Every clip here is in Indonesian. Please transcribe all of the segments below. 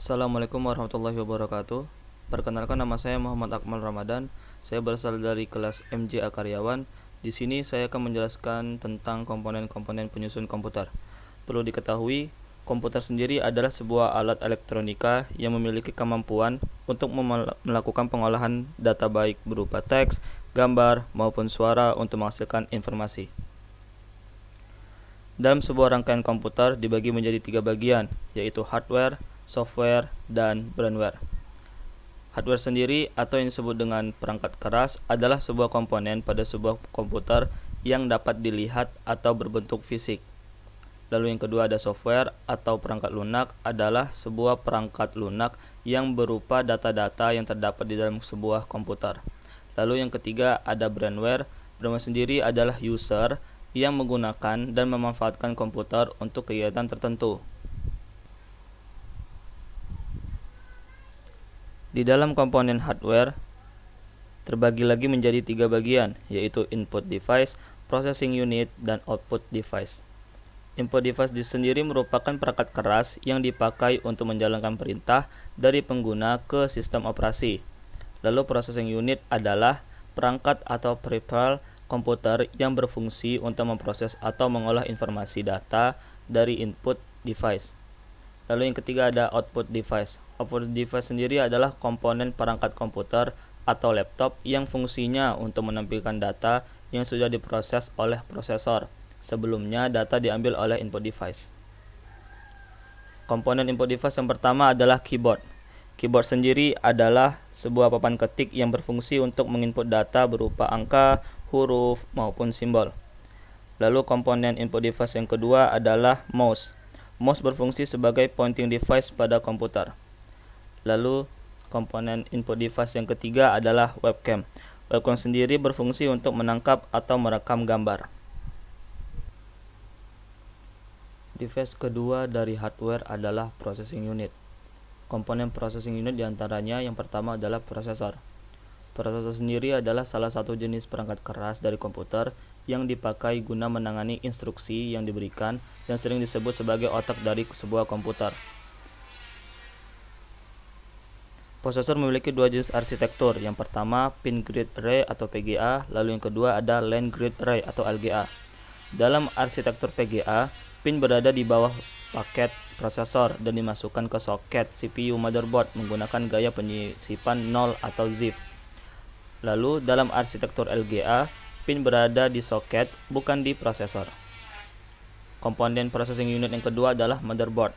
Assalamualaikum warahmatullahi wabarakatuh. Perkenalkan, nama saya Muhammad Akmal Ramadan. Saya berasal dari kelas MJ Karyawan. Di sini saya akan menjelaskan tentang komponen-komponen penyusun komputer. Perlu diketahui, komputer sendiri adalah sebuah alat elektronika yang memiliki kemampuan untuk melakukan pengolahan data baik berupa teks, gambar, maupun suara untuk menghasilkan informasi. Dalam sebuah rangkaian komputer dibagi menjadi 3 bagian, yaitu hardware, software, dan firmware. Hardware sendiri atau yang disebut dengan perangkat keras adalah sebuah komponen pada sebuah komputer yang dapat dilihat atau berbentuk fisik. Lalu yang kedua ada software atau perangkat lunak adalah sebuah perangkat lunak yang berupa data-data yang terdapat di dalam sebuah komputer. Lalu yang ketiga ada firmware. Firmware sendiri adalah user yang menggunakan dan memanfaatkan komputer untuk kegiatan tertentu. Di dalam komponen hardware terbagi lagi menjadi 3 bagian, yaitu input device, processing unit, dan output device. Input device sendiri merupakan perangkat keras yang dipakai untuk menjalankan perintah dari pengguna ke sistem operasi. Lalu processing unit adalah perangkat atau peripheral komputer yang berfungsi untuk memproses atau mengolah informasi data dari input device. Lalu yang ketiga ada output device. Output device sendiri adalah komponen perangkat komputer atau laptop yang fungsinya untuk menampilkan data yang sudah diproses oleh prosesor. Sebelumnya data diambil oleh input device. Komponen input device yang pertama adalah keyboard. Keyboard sendiri adalah sebuah papan ketik yang berfungsi untuk menginput data berupa angka, huruf, maupun simbol. Lalu komponen input device yang kedua adalah mouse. Mouse berfungsi sebagai pointing device pada komputer. Lalu komponen input device yang ketiga adalah webcam. Webcam sendiri berfungsi untuk menangkap atau merekam gambar. Device kedua dari hardware adalah processing unit. Komponen processing unit diantaranya yang pertama adalah prosesor. Prosesor sendiri adalah salah satu jenis perangkat keras dari komputer yang dipakai guna menangani instruksi yang diberikan dan sering disebut sebagai otak dari sebuah komputer. Prosesor memiliki dua jenis arsitektur. Yang pertama pin grid array atau PGA, lalu yang kedua ada line grid array atau LGA. Dalam arsitektur PGA, pin berada di bawah paket prosesor dan dimasukkan ke soket CPU motherboard menggunakan gaya penyisipan 0 atau ZIF. Lalu dalam arsitektur LGA, pin berada di soket bukan di prosesor. Komponen processing unit yang kedua adalah motherboard.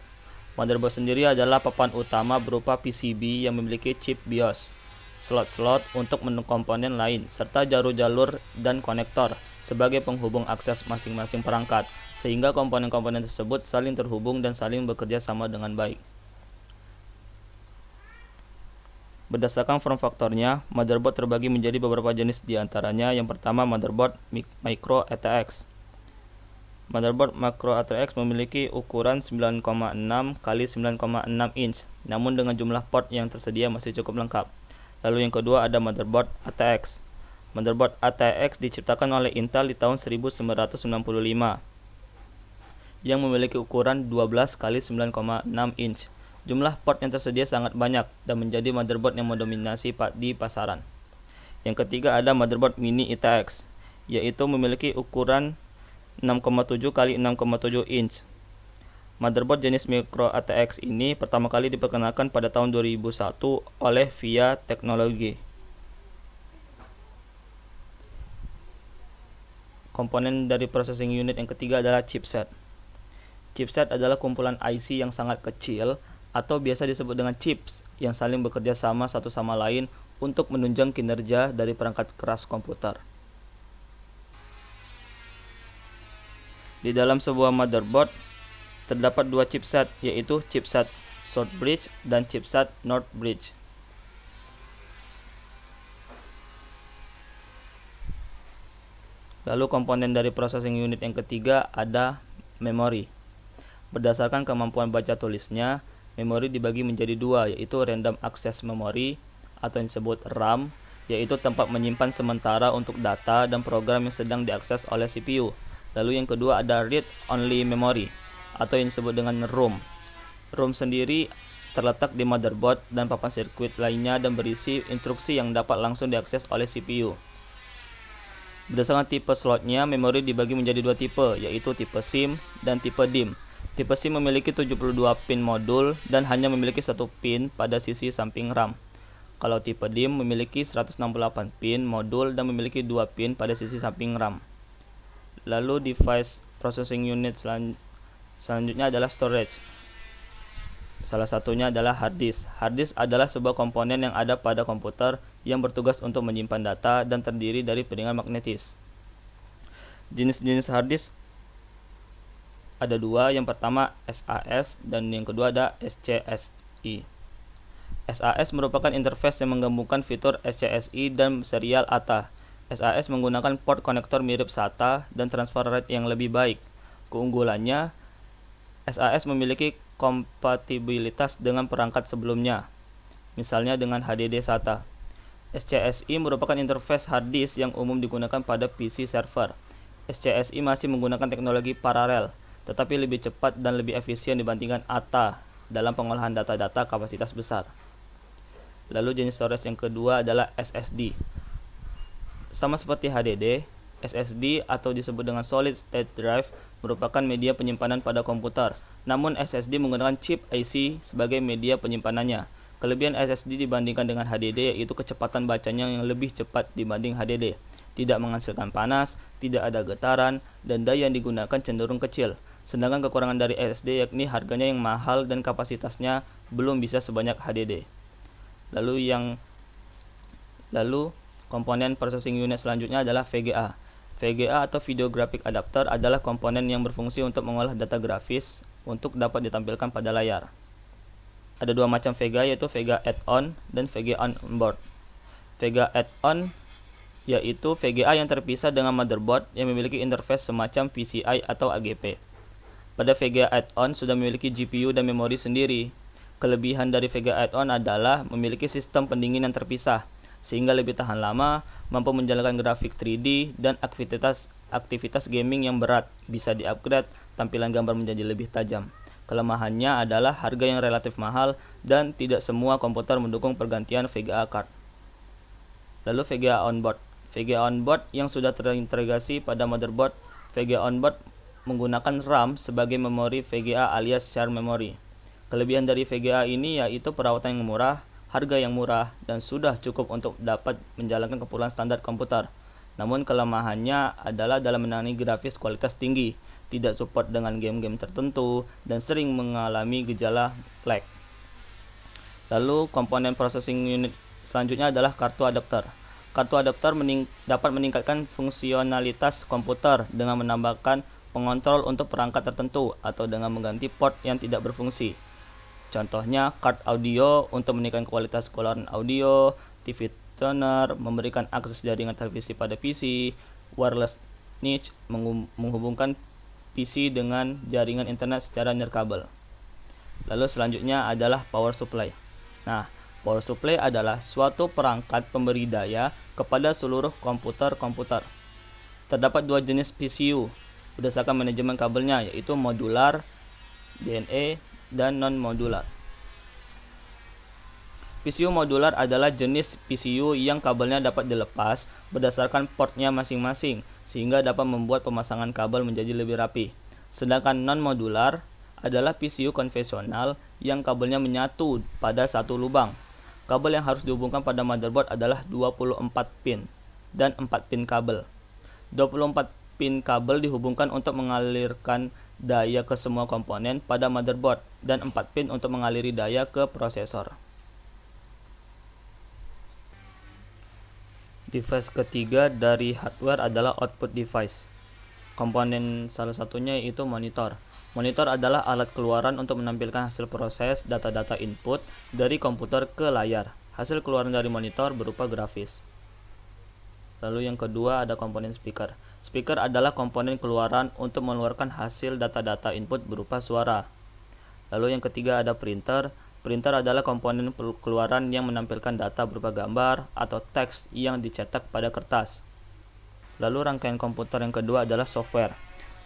Motherboard sendiri adalah papan utama berupa PCB yang memiliki chip BIOS, slot-slot untuk menu komponen lain, serta jalur-jalur dan konektor sebagai penghubung akses masing-masing perangkat, sehingga komponen-komponen tersebut saling terhubung dan saling bekerja sama dengan baik. Berdasarkan form faktornya, motherboard terbagi menjadi beberapa jenis, diantaranya yang pertama motherboard micro ATX. Motherboard micro ATX memiliki ukuran 9,6 x 9,6 inch, namun dengan jumlah port yang tersedia masih cukup lengkap. Lalu yang kedua ada motherboard ATX. Motherboard ATX diciptakan oleh Intel di tahun 1995 yang memiliki ukuran 12 x 9,6 inch. Jumlah port yang tersedia sangat banyak dan menjadi motherboard yang mendominasi di pasaran. Yang ketiga ada motherboard mini ITX, yaitu memiliki ukuran 6,7 x 6,7 inch. Motherboard jenis micro ATX ini pertama kali diperkenalkan pada tahun 2001 oleh VIA Technology. Komponen dari processing unit yang ketiga adalah chipset. Chipset adalah kumpulan IC yang sangat kecil atau biasa disebut dengan chips yang saling bekerja sama satu sama lain untuk menunjang kinerja dari perangkat keras komputer. Di dalam sebuah motherboard terdapat dua chipset, yaitu chipset short bridge dan chipset north bridge. Lalu komponen dari processing unit yang ketiga ada memori. Berdasarkan kemampuan baca tulisnya, memori dibagi menjadi dua, yaitu random access memory atau yang disebut RAM, yaitu tempat menyimpan sementara untuk data dan program yang sedang diakses oleh CPU. Lalu yang kedua ada read only memory atau yang disebut dengan ROM. ROM sendiri terletak di motherboard dan papan sirkuit lainnya dan berisi instruksi yang dapat langsung diakses oleh CPU. Berdasarkan tipe slotnya, memori dibagi menjadi dua tipe, yaitu tipe SIM dan tipe DIMM. Tipe SIM memiliki 72 pin modul dan hanya memiliki satu pin pada sisi samping RAM. Kalau tipe DIMM memiliki 168 pin modul dan memiliki 2 pin pada sisi samping RAM. Lalu device processing unit selanjutnya adalah storage. Salah satunya adalah hard disk. Hard disk adalah sebuah komponen yang ada pada komputer yang bertugas untuk menyimpan data dan terdiri dari piringan magnetis. Jenis-jenis hard disk ada dua, yang pertama SAS dan yang kedua ada SCSI. SAS merupakan interface yang menggabungkan fitur SCSI dan serial ATA. SAS menggunakan port konektor mirip SATA dan transfer rate yang lebih baik. Keunggulannya, SAS memiliki kompatibilitas dengan perangkat sebelumnya, misalnya dengan HDD SATA. SCSI merupakan interface hard disk yang umum digunakan pada PC server. SCSI masih menggunakan teknologi paralel, tetapi lebih cepat dan lebih efisien dibandingkan ATA dalam pengolahan data-data kapasitas besar. Lalu jenis storage yang kedua adalah SSD. Sama seperti HDD, SSD atau disebut dengan Solid State Drive merupakan media penyimpanan pada komputer. Namun SSD menggunakan chip IC sebagai media penyimpanannya. Kelebihan SSD dibandingkan dengan HDD yaitu kecepatan bacanya yang lebih cepat dibanding HDD, tidak menghasilkan panas, tidak ada getaran, dan daya yang digunakan cenderung kecil. Sedangkan kekurangan dari SSD yakni harganya yang mahal dan kapasitasnya belum bisa sebanyak HDD. Lalu komponen processing unit selanjutnya adalah VGA. VGA atau Video Graphic Adapter adalah komponen yang berfungsi untuk mengolah data grafis untuk dapat ditampilkan pada layar. Ada dua macam VGA, yaitu VGA add-on dan VGA on-board. VGA add-on yaitu VGA yang terpisah dengan motherboard yang memiliki interface semacam PCI atau AGP. Pada VGA add-on sudah memiliki GPU dan memori sendiri. Kelebihan dari VGA add-on adalah memiliki sistem pendingin yang terpisah, sehingga lebih tahan lama, mampu menjalankan grafik 3D dan aktivitas gaming yang berat, bisa di-upgrade, tampilan gambar menjadi lebih tajam. Kelemahannya adalah harga yang relatif mahal dan tidak semua komputer mendukung pergantian VGA card. Lalu VGA onboard. VGA onboard yang sudah terintegrasi pada motherboard. VGA onboard menggunakan RAM sebagai memori VGA alias share memory. Kelebihan dari VGA ini yaitu perawatan yang murah, harga yang murah, dan sudah cukup untuk dapat menjalankan keperluan standar komputer. Namun kelemahannya adalah dalam menangani grafis kualitas tinggi, tidak support dengan game-game tertentu, dan sering mengalami gejala lag. Lalu komponen processing unit selanjutnya adalah kartu adapter. Kartu adapter dapat meningkatkan fungsionalitas komputer dengan menambahkan pengontrol untuk perangkat tertentu atau dengan mengganti port yang tidak berfungsi. Contohnya, card audio untuk meningkatkan kualitas keluaran audio, TV tuner, memberikan akses jaringan televisi pada PC, wireless niche, menghubungkan PC dengan jaringan internet secara nirkabel. Lalu selanjutnya adalah power supply. Nah, power supply adalah suatu perangkat pemberi daya kepada seluruh komputer. Terdapat dua jenis PCU berdasarkan manajemen kabelnya, yaitu modular, DNA, dan non-modular. PCU modular adalah jenis PCU yang kabelnya dapat dilepas berdasarkan portnya masing-masing, sehingga dapat membuat pemasangan kabel menjadi lebih rapi. Sedangkan non-modular adalah PCU konvensional yang kabelnya menyatu pada satu lubang. Kabel yang harus dihubungkan pada motherboard adalah 24 pin dan 4 pin kabel. 24 pin kabel dihubungkan untuk mengalirkan daya ke semua komponen pada motherboard dan 4 pin untuk mengaliri daya ke prosesor. Device ketiga dari hardware adalah output device. Komponen salah satunya yaitu monitor. Monitor adalah alat keluaran untuk menampilkan hasil proses data-data input dari komputer ke layar. Hasil keluaran dari monitor berupa grafis. Lalu yang kedua ada komponen speaker. Speaker adalah komponen keluaran untuk mengeluarkan hasil data-data input berupa suara. Lalu yang ketiga ada printer. Printer adalah komponen keluaran yang menampilkan data berupa gambar atau teks yang dicetak pada kertas. Lalu rangkaian komputer yang kedua adalah software.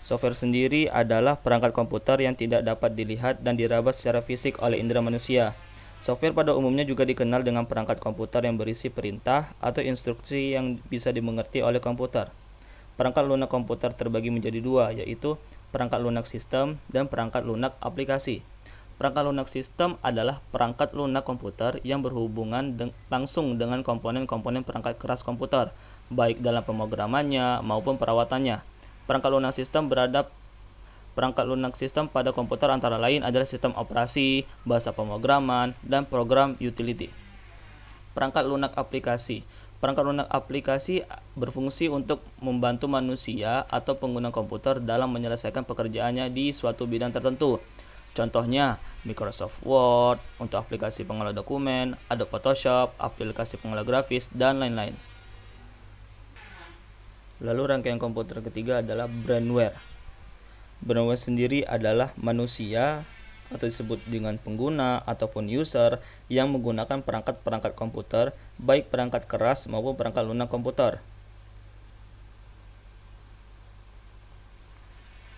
Software sendiri adalah perangkat komputer yang tidak dapat dilihat dan diraba secara fisik oleh indera manusia. Software pada umumnya juga dikenal dengan perangkat komputer yang berisi perintah atau instruksi yang bisa dimengerti oleh komputer. Perangkat lunak komputer terbagi menjadi dua, yaitu perangkat lunak sistem dan perangkat lunak aplikasi. Perangkat lunak sistem adalah perangkat lunak komputer yang berhubungan langsung dengan komponen-komponen perangkat keras komputer, baik dalam pemrogramannya maupun perawatannya. Perangkat lunak sistem pada komputer antara lain adalah sistem operasi, bahasa pemrograman, dan program utility. Perangkat lunak aplikasi. Perangkat lunak aplikasi berfungsi untuk membantu manusia atau pengguna komputer dalam menyelesaikan pekerjaannya di suatu bidang tertentu. Contohnya, Microsoft Word untuk aplikasi pengolah dokumen, Adobe Photoshop, aplikasi pengolah grafis, dan lain-lain. Lalu rangkaian komputer ketiga adalah brainware. Brainware sendiri adalah manusia atau disebut dengan pengguna ataupun user yang menggunakan perangkat-perangkat komputer, baik perangkat keras maupun perangkat lunak komputer.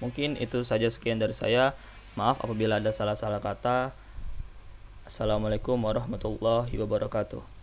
Mungkin itu saja, sekian dari saya. Maaf apabila ada salah-salah kata. Assalamualaikum warahmatullahi wabarakatuh.